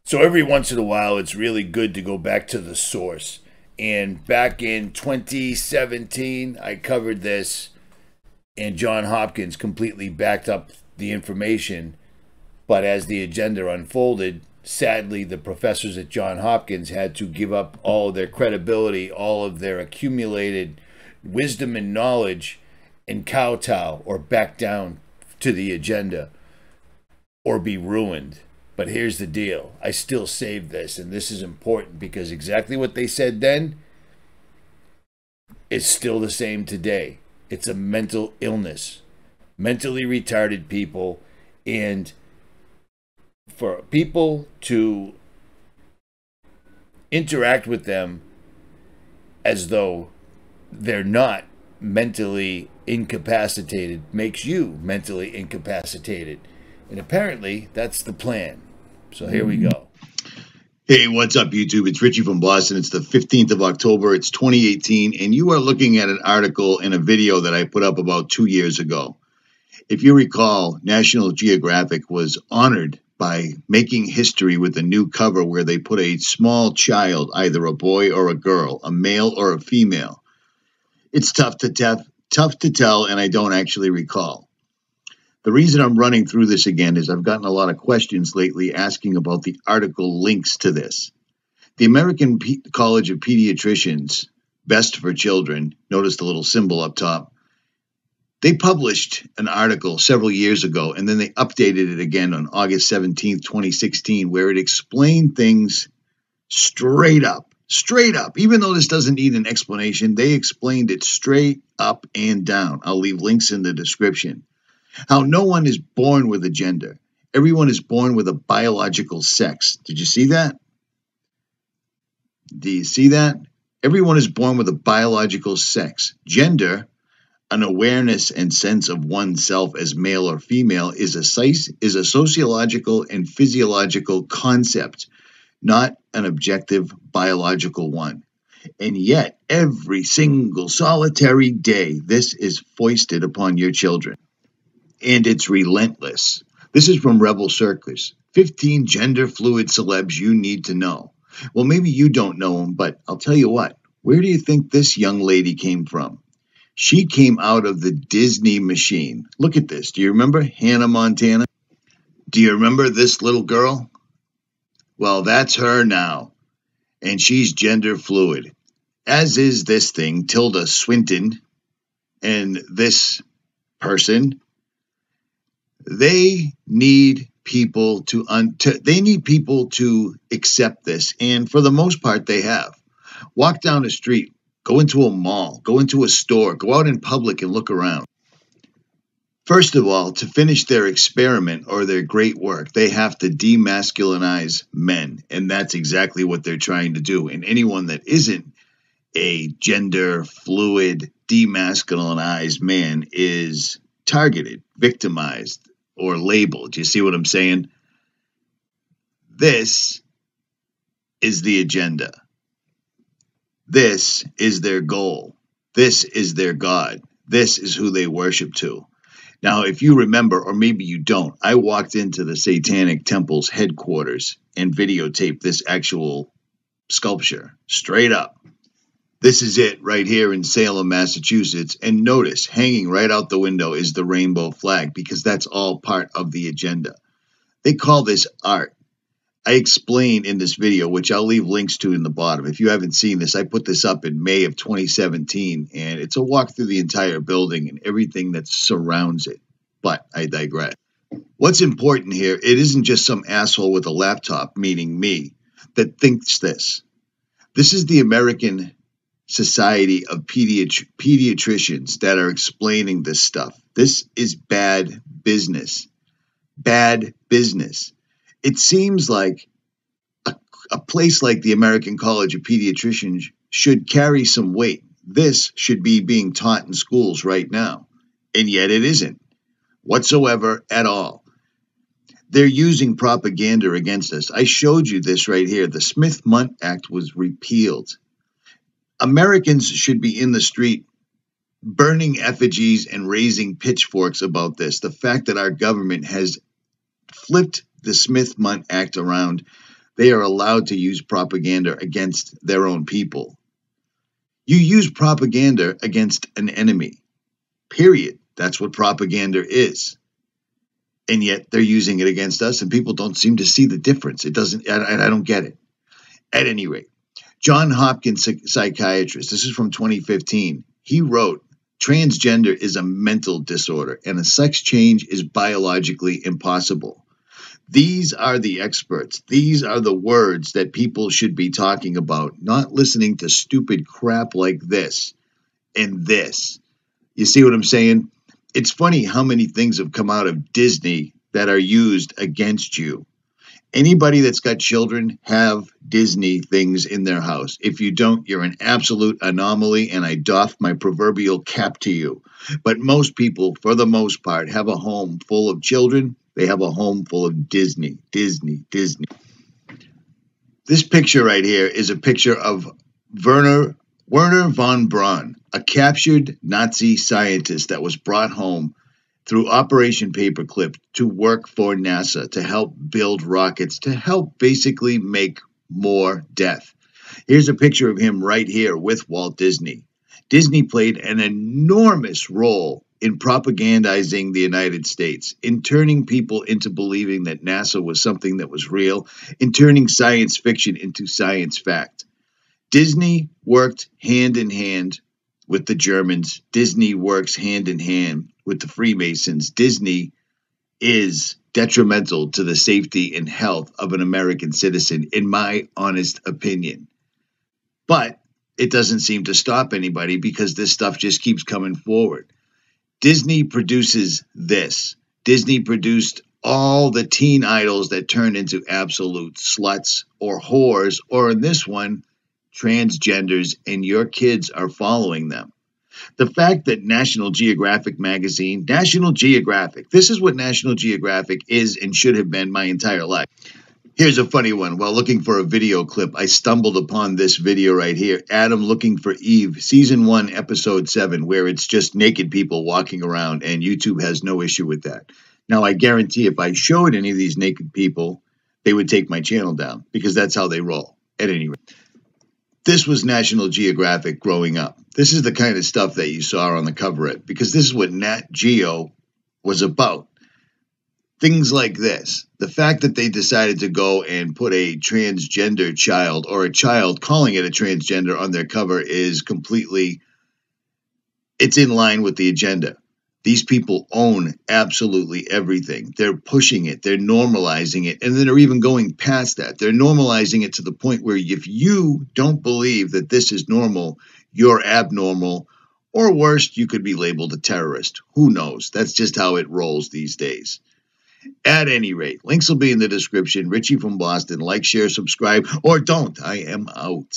So every once in a while, it's really good to go back to the source. And back in 2017, I covered this, and John Hopkins completely backed up the information. But as the agenda unfolded, sadly, the professors at John Hopkins had to give up all of their credibility, all of their accumulated wisdom and knowledge, and kowtow or back down to the agenda or be ruined. But here's the deal. I still saved this, and this is important because exactly what they said then is still the same today. It's a mental illness, mentally retarded people, and for people to interact with them as though they're not mentally incapacitated makes you mentally incapacitated. And apparently that's the plan. So here we go. Hey, what's up, YouTube? It's Richie from Boston. It's the 15th of October. It's 2018, and you are looking at an article and a video that I put up about 2 years ago. If you recall, National Geographic was honored by making history with a new cover where they put a small child, either a boy or a girl, a male or a female. It's tough to tell, and I don't actually recall. The reason I'm running through this again is I've gotten a lot of questions lately asking about the article links to this. The American College of Pediatricians, Best for Children, notice the little symbol up top, they published an article several years ago, and then they updated it again on August 17th, 2016, where it explained things straight up. Even though this doesn't need an explanation, they explained it straight up and down. I'll leave links in the description. How no one is born with a gender. Everyone is born with a biological sex. Did you see that? Do you see that? Everyone is born with a biological sex. Gender, an awareness and sense of oneself as male or female, is a sociological and physiological concept, not an objective biological one. And yet, every single solitary day, this is foisted upon your children. And it's relentless. This is from Rebel Circus. 15 gender-fluid celebs you need to know. Well, maybe you don't know them, but I'll tell you what. Where do you think this young lady came from? She came out of the Disney machine. Look at this. Do you remember Hannah Montana? Do you remember this little girl? Well, that's her now. And she's gender-fluid. As is this thing, Tilda Swinton, and this person. They need people to accept this, and for the most part, they have. Walk down the street, go into a mall, go into a store, go out in public and look around. First of all, to finish their experiment or their great work, they have to demasculinize men, and that's exactly what they're trying to do. And anyone that isn't a gender fluid, demasculinized man is targeted, victimized, or labeled. You see what I'm saying? This is the agenda. This is their goal. This is their God. This is who they worship to. Now, if you remember, or maybe you don't, I walked into the Satanic Temple's headquarters and videotaped this actual sculpture, straight up. This is it right here in Salem, Massachusetts. And notice, hanging right out the window is the rainbow flag, because that's all part of the agenda. They call this art. I explain in this video, which I'll leave links to in the bottom. If you haven't seen this, I put this up in May of 2017, and it's a walk through the entire building and everything that surrounds it. But I digress. What's important here, it isn't just some asshole with a laptop, meaning me, that thinks this. This is the American Society of Pediatricians that are explaining this stuff. This is bad business. Bad business. It seems like a place like the American College of Pediatricians should carry some weight. This should be being taught in schools right now. And yet it isn't whatsoever at all. They're using propaganda against us. I showed you this right here. The Smith-Mundt Act was repealed. Americans should be in the street burning effigies and raising pitchforks about this. The fact that our government has flipped the 𝗦𝗵𝗿𝗱 Act around, they are allowed to use propaganda against their own people. You use propaganda against an enemy, period. That's what propaganda is. And yet they're using it against us, and people don't seem to see the difference. It doesn't, I don't get it. At any rate, John Hopkins, psychiatrist, this is from 2015. He wrote, transgender is a mental disorder, and a sex change is biologically impossible. These are the experts. These are the words that people should be talking about, not listening to stupid crap like this and this. You see what I'm saying? It's funny how many things have come out of Disney that are used against you. Anybody that's got children have Disney things in their house. If you don't, you're an absolute anomaly, and I doff my proverbial cap to you. But most people, for the most part, have a home full of children. They have a home full of Disney. This picture right here is a picture of Wernher von Braun, a captured Nazi scientist that was brought home through Operation Paperclip to work for NASA to help build rockets, to help basically make more death. Here's a picture of him right here with Walt Disney. Disney played an enormous role in propagandizing the United States, in turning people into believing that NASA was something that was real, in turning science fiction into science fact. Disney worked hand in hand with the Germans. Disney works hand in hand with the Freemasons. Disney is detrimental to the safety and health of an American citizen, in my honest opinion. But it doesn't seem to stop anybody, because this stuff just keeps coming forward. Disney produces this. Disney produced all the teen idols that turn into absolute sluts or whores, or in this one, transgenders, and your kids are following them. The fact that National Geographic magazine, National Geographic, this is what National Geographic is and should have been my entire life. Here's a funny one. While looking for a video clip, I stumbled upon this video right here. Adam Looking for Eve, Season 1, Episode 7, where it's just naked people walking around, and YouTube has no issue with that. Now, I guarantee if I showed any of these naked people, they would take my channel down, because that's how they roll. At any rate, this was National Geographic growing up. This is the kind of stuff that you saw on the coverette, because this is what Nat Geo was about. Things like this. The fact that they decided to go and put a transgender child, or a child calling it a transgender, on their cover is completely, it's in line with the agenda. These people own absolutely everything. They're pushing it. They're normalizing it. And then they're even going past that. They're normalizing it to the point where if you don't believe that this is normal, you're abnormal, or worse, you could be labeled a terrorist. Who knows? That's just how it rolls these days. At any rate, links will be in the description. Richie from Boston. Like, share, subscribe, or don't. I am out.